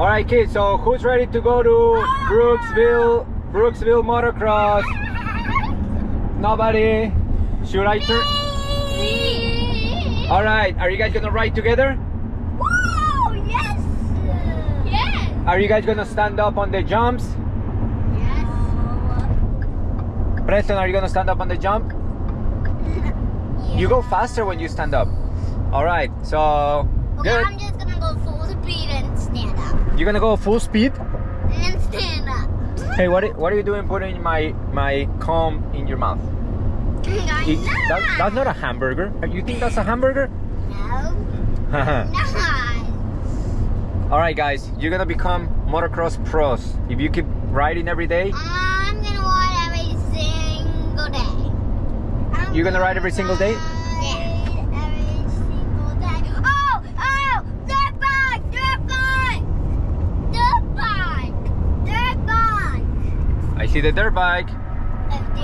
All right, kids. So who's ready to go to Brooksville Motocross? Nobody. Should I turn? All right. Are you guys gonna ride together? Whoa! Yes. Yes. Are you guys gonna stand up on the jumps? Yes. Preston, are you gonna stand up on the jump? You go faster when you stand up. All right. So Okay, good. I'm just gonna go full speed and stand up. You're gonna go full speed? And stand up. Hey, what are you doing putting my comb in your mouth? That's not a hamburger. You think that's a hamburger? No. Not. All right, guys, you're gonna become motocross pros if you keep riding every day. I'm gonna ride every single day. You're gonna ride every single day? Yeah. Every single day. Oh! Dirt bike! Dirt bike! Dirt bike! Dirt bike! I see the dirt bike.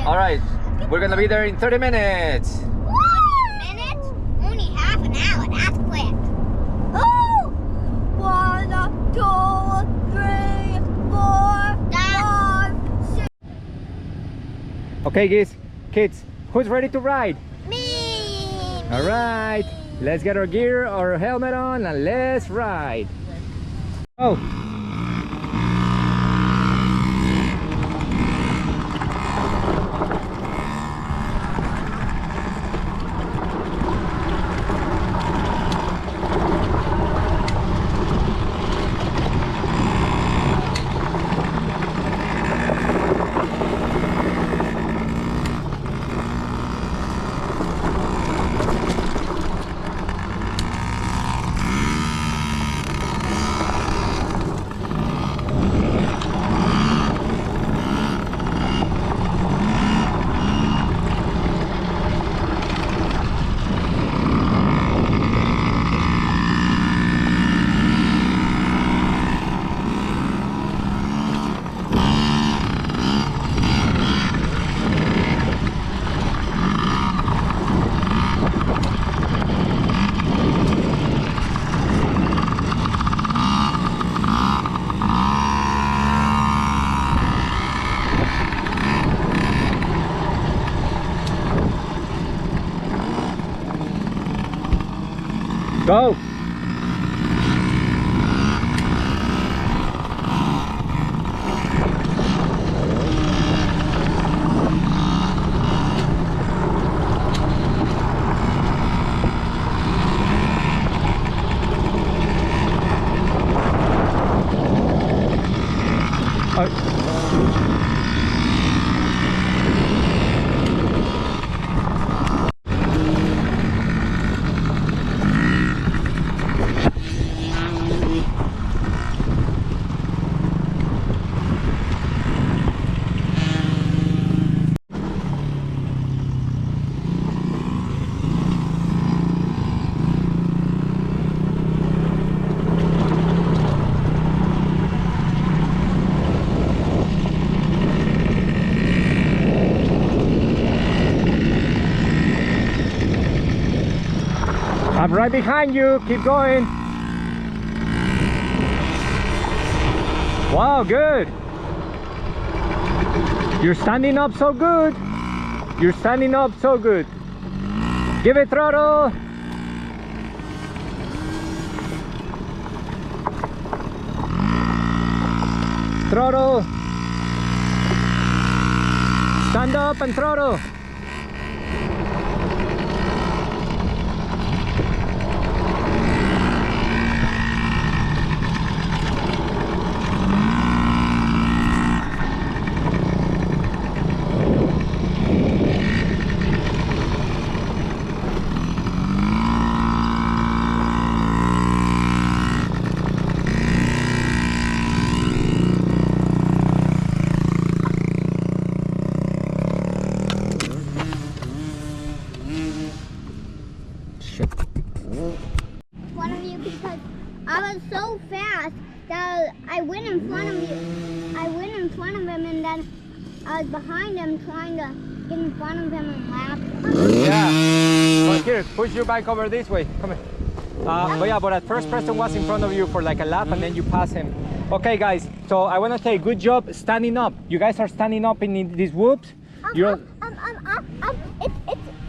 All right, we're gonna be there in 30 minutes. 30 minutes? Only half an hour. That's quick. Oh! 1, 2, 3, 4, 5, 6. Okay, kids, who's ready to ride? Me! All right, let's get our gear, our helmet on, and let's ride. Oh. Go! I'm right behind you. Keep going. Wow, good. You're standing up so good. You're standing up so good. Give it throttle. Throttle. Stand up and throttle. One of you because I was so fast that I went in front of you. I went in front of him and then I was behind him trying to get in front of him and lap him. Yeah. Well, here, push your bike over this way. Come here. But at first Preston was in front of you for like a lap and then you pass him. Okay guys, so I want to say good job standing up. You guys are standing up in these whoops.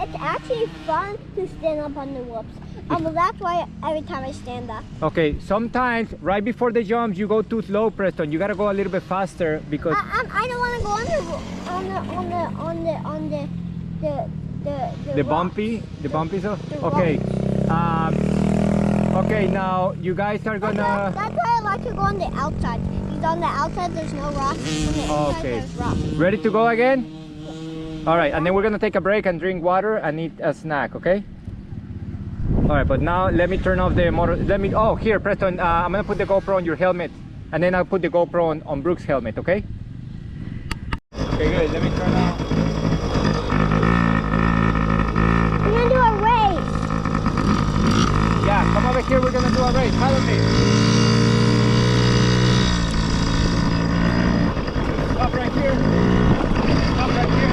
It's actually fun to stand up on the whoops. That's why every time I stand up. Okay, sometimes right before the jumps you go too slow, Preston. You gotta go a little bit faster because I don't want to go on the bumpy stuff. Okay. Okay, now you guys are gonna. That's why I like to go on the outside. Because on the outside there's no rocks. On the inside there's rocks. Ready to go again? All right, and then we're gonna take a break and drink water and eat a snack, okay? All right, but now let me turn off the motor. Oh, here, Preston, I'm gonna put the GoPro on your helmet and then I'll put the GoPro on Brooks' helmet, okay? Okay, good, let me turn off. We're gonna do a race. Yeah, come over here, we're gonna do a race, follow me. Stop right here. Stop right here.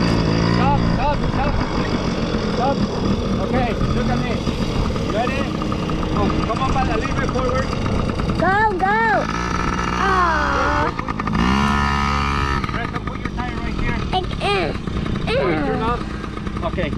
Stop. Okay, look at me. Ready? Oh, come on, a little bit forward. Go. Aww. Preston, put your tire right here. Turn off. Okay.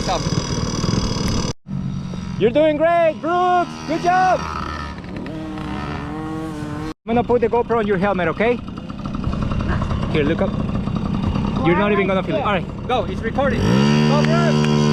back up. You're doing great, Brooks! Good job! I'm gonna put the GoPro on your helmet, okay? Here, look up. You're not even gonna feel it. Alright, go, it's recording. Go, Brooks!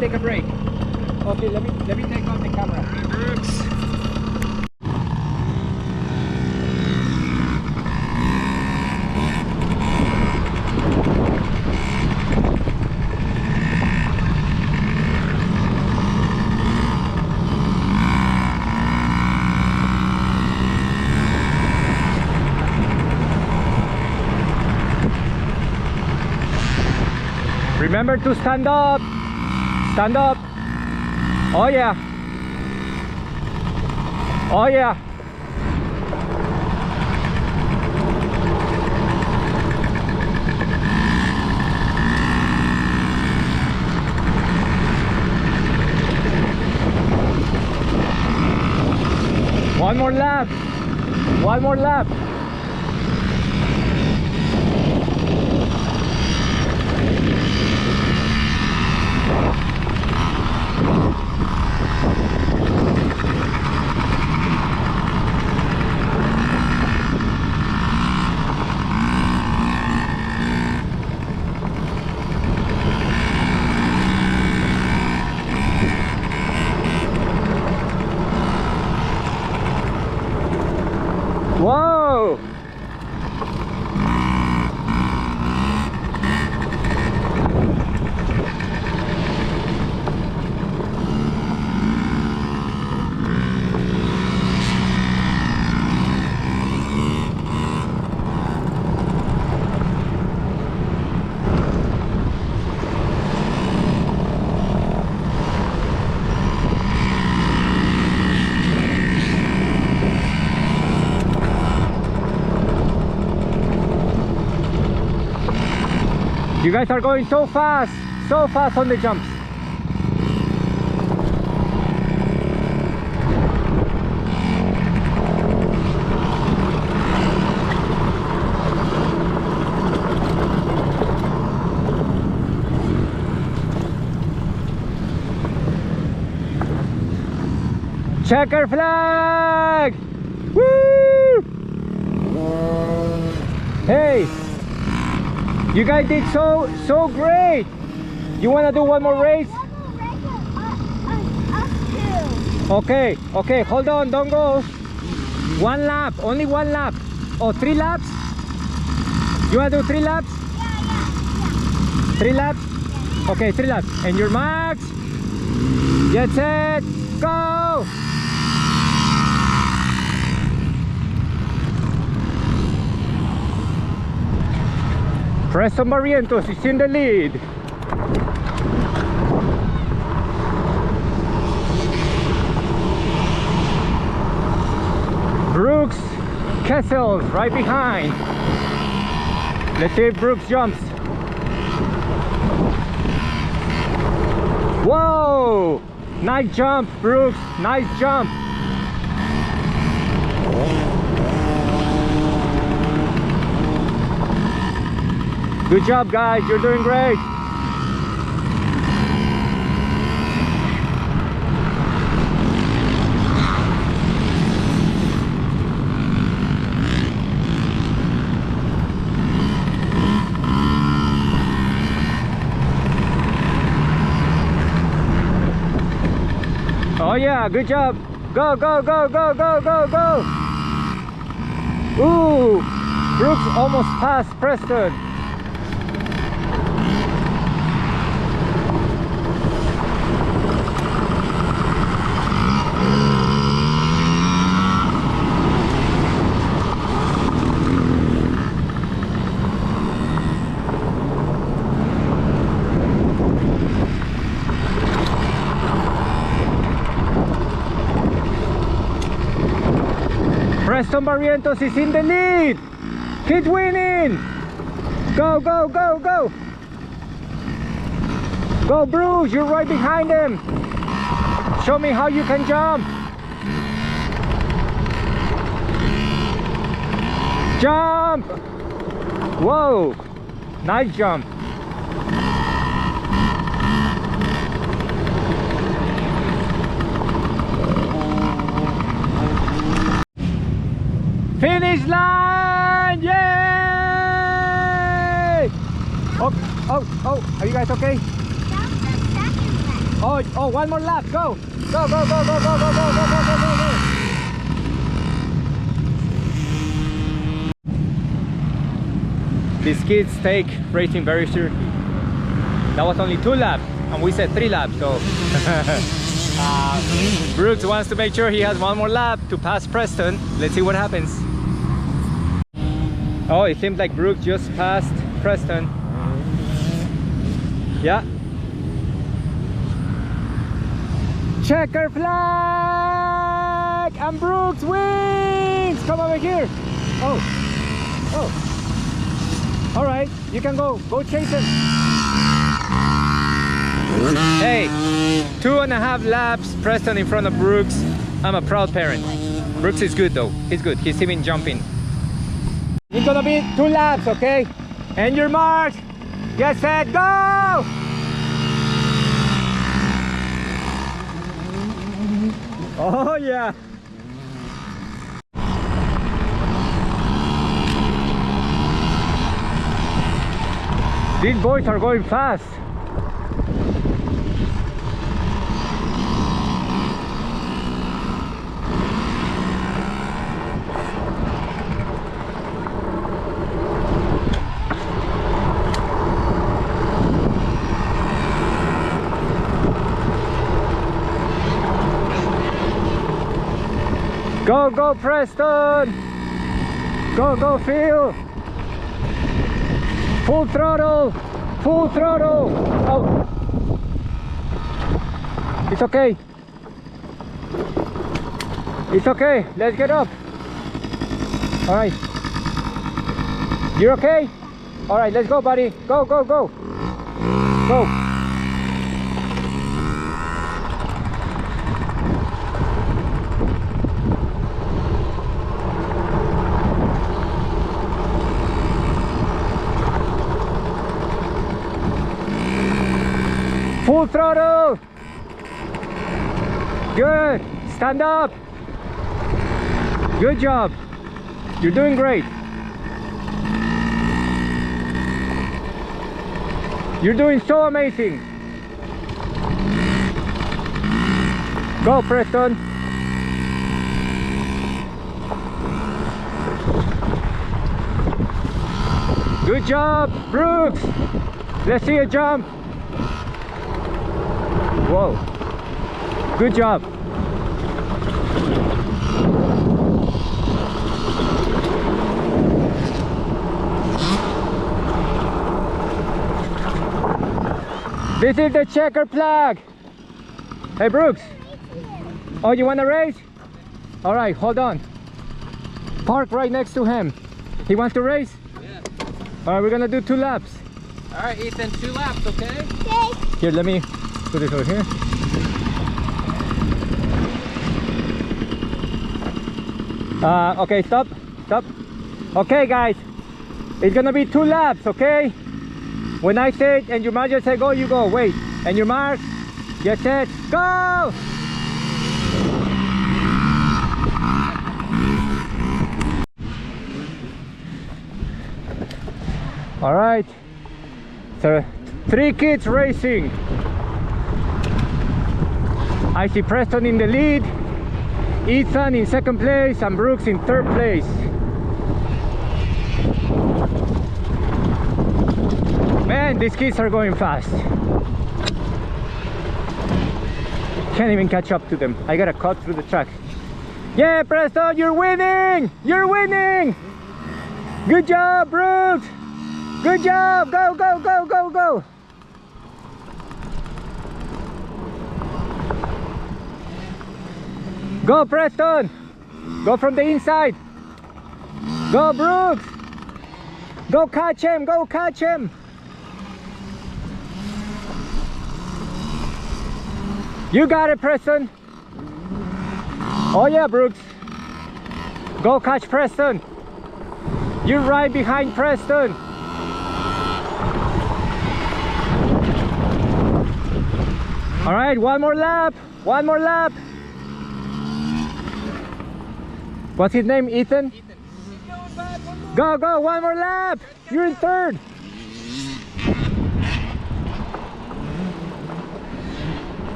Take a break. Okay, let me take off the camera. Brooks. Remember to stand up. Stand up. Oh yeah. Oh yeah. One more lap. One more lap. Whoa! You guys are going so fast on the jumps. Checker flag! Woo! Hey, you guys did so great. You wanna do one more race? Okay, hold on, don't go. One lap, only one lap. Oh, 3 laps? You wanna do 3 laps? Yeah. 3 laps? Yeah. Okay, 3 laps. And your max? Get set, go! Preston Barrientos is in the lead. Brooks Kessel's right behind. Let's see if Brooks jumps. Whoa! Nice jump, Brooks. Nice jump. Good job, guys. You're doing great. Oh yeah, good job. Go, go, go, go, go, go, go. Ooh, Brooks almost passed Preston. Preston Barrientos is in the lead. Keep winning. Go, go, go, go. Go, Bruce, you're right behind him. Show me how you can jump. Jump. Whoa, nice jump. Finish line! Yay! Oh, are you guys okay? Oh, one more lap. Go! Go, go, go, go, go, go, go, go, go, go, go, go. These kids take racing very seriously. That was only 2 laps, and we said 3 laps, so Brooks wants to make sure he has 1 more lap to pass Preston. Let's see what happens. Oh, it seems like Brooks just passed Preston. Yeah. Checker flag! And Brooks wins! Come over here. Oh. All right, you can go chase him. Hey, 2.5 laps, Preston in front of Brooks. I'm a proud parent. Brooks is good though, he's good, he's even jumping. It's gonna be 2 laps, okay? And your marks, get set, go! Oh yeah. These boys are going fast. Go, go, Preston! Go, go, Phil! Full throttle! Full throttle! Oh! It's okay. It's okay. Let's get up. Alright. You're okay? All right, let's go, buddy. Go, go, go. Go. Full throttle. Good. Stand up. Good job. You're doing great. You're doing so amazing. Go, Preston. Good job, Brooks. Let's see a jump. Whoa. Good job. This is the checker flag. Hey, Brooks. Oh, you want to race? All right, hold on. Park right next to him. He wants to race? Yeah. All right, we're gonna do 2 laps. All right, Ethan, 2 laps, okay? Okay. Here, let me put this over here. Okay, stop. Okay, guys, it's gonna be 2 laps, okay? When I say it and your mark just say go, you go. Wait, and your mark, get set, go! All right, so 3 kids racing. I see Preston in the lead, Ethan in 2nd place, and Brooks in 3rd place. Man, these kids are going fast. Can't even catch up to them. I gotta cut through the track. Yeah, Preston, you're winning! You're winning! Good job, Brooks! Good job! Go, go, go, go, go! Go, Preston! Go from the inside! Go, Brooks! Go catch him! Go catch him! You got it, Preston! Oh yeah, Brooks! Go catch Preston! You're right behind Preston! All right, one more lap! One more lap! What's his name, Ethan? Ethan. Keep going, bud. One more. Go, go, one more lap! You're in 3rd!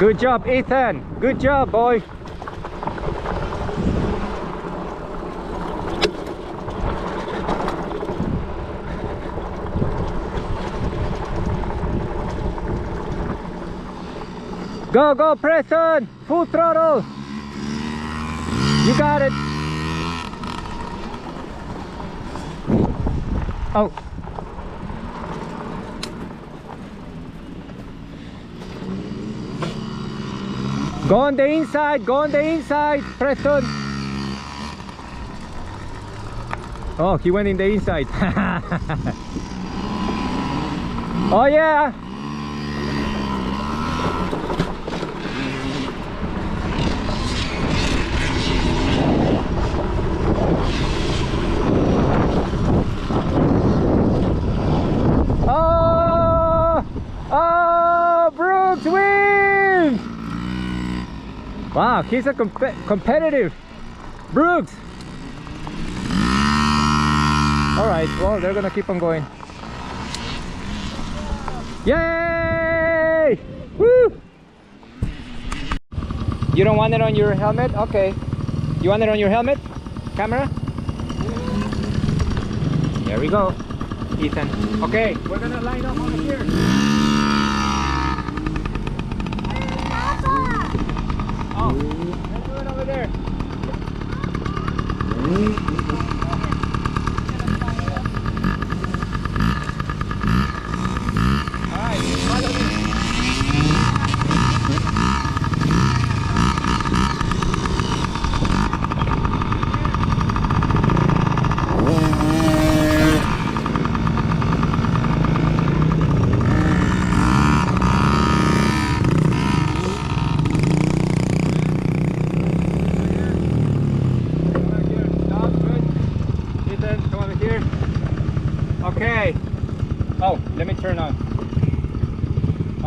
Good job, Ethan! Good job, boy! Go, go, Preston! Full throttle! You got it! Oh! Go on the inside! Go on the inside, Preston! Oh, he went in the inside. Oh yeah! Brooks wins! Wow, he's a competitive. Brooks! Alright, well, they're gonna keep on going. Yay! Woo! You don't want it on your helmet? Okay. You want it on your helmet? Camera? There we go. Ethan. Okay, we're gonna line up over here. Oh, let's do it over there. Alright, follow me.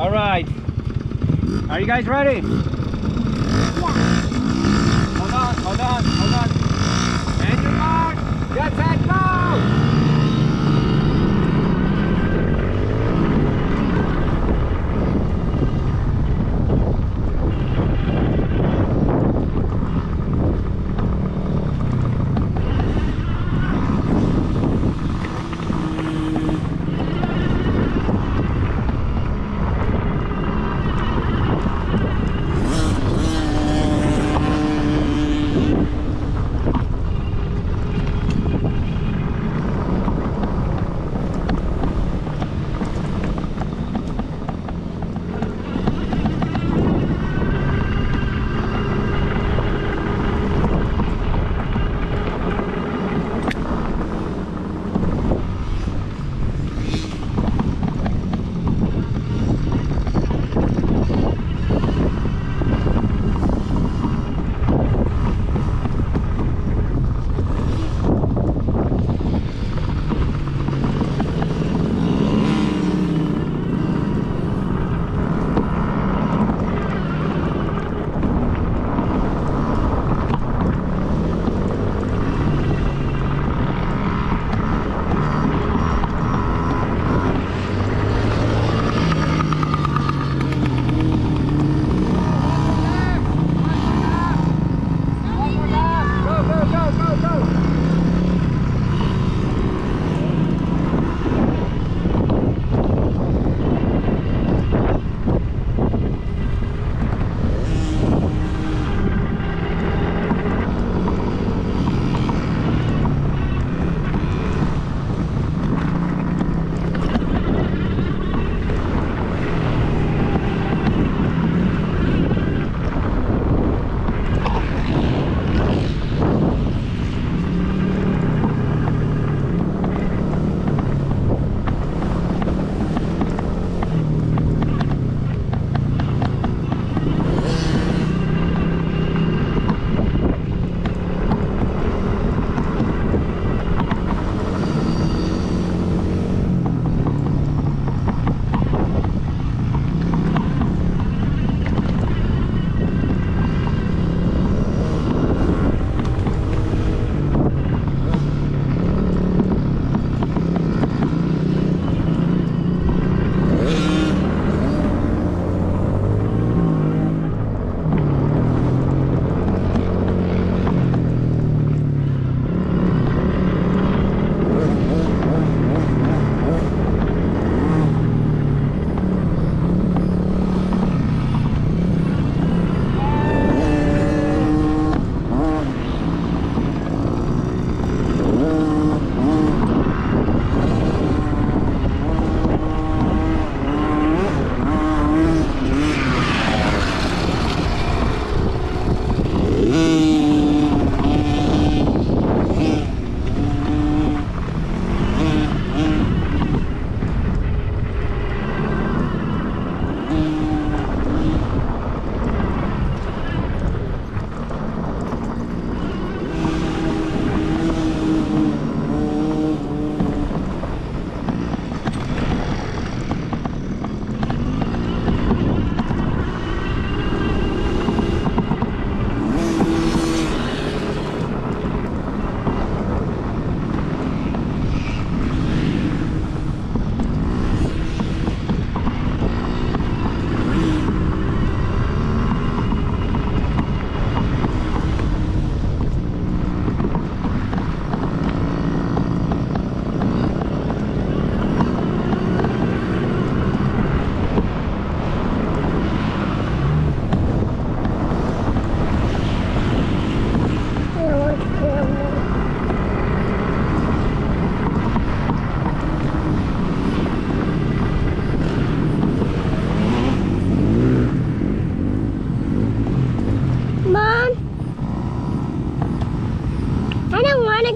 All right. Are you guys ready? Yeah. Hold on, hold on, hold on. Engine mark. Get set, go!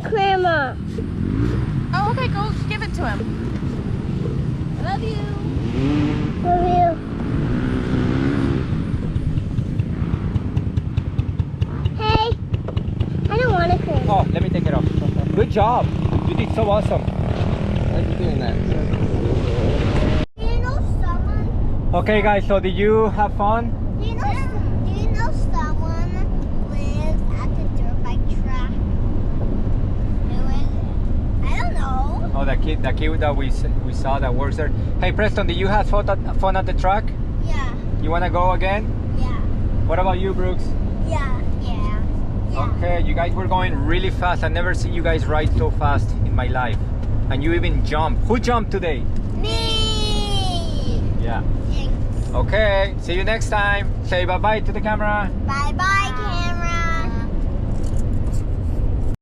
Grandma. Oh, okay, go give it to him. Love you. Love you. Hey, I don't want a grandma. Oh, let me take it off. Good job. You did so awesome. Thanks for doing that. You know someone Okay guys, so did you have fun? Do you know someone lives at the dirt bike track? Who is it? I don't know. Oh, the kid that we saw that works there. Hey Preston, did you have fun at the track? Yeah. You wanna go again? Yeah. What about you, Brooks? Yeah. Yeah. Yeah. Okay, you guys were going really fast. I never see you guys ride so fast in my life. And you even jump. Who jumped today? Me. Yeah. Thanks. Okay, see you next time. Say bye-bye to the camera. Bye bye, Kim.